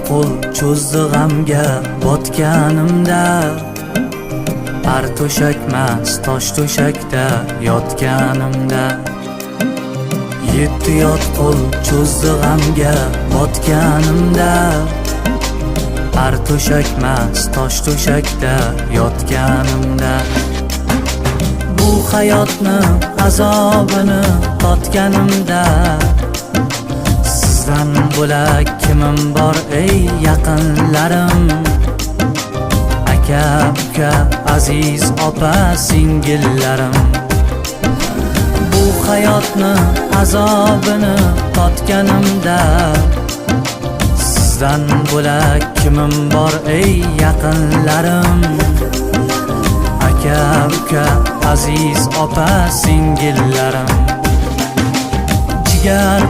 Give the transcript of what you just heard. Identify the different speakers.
Speaker 1: qo'l cho'zdi g'amga botganimda, har to'shakmas tosh to'shakda yotganimda. Yetti yot qo'l cho'zdi g'amga botganimda, har to'shakmas tosh to'shakda yotganimda. Bu hayotni azobini totganimda, sizdan bo'lak kimim bor ey yaqinlarim? Aka, uka, aziz opa, singillarim. Bu hayotni azobini totganimda, sizdan bo'lak kimim bor ey yaqinlarim? Aka, uka, aziz opa, singillarim. Jigar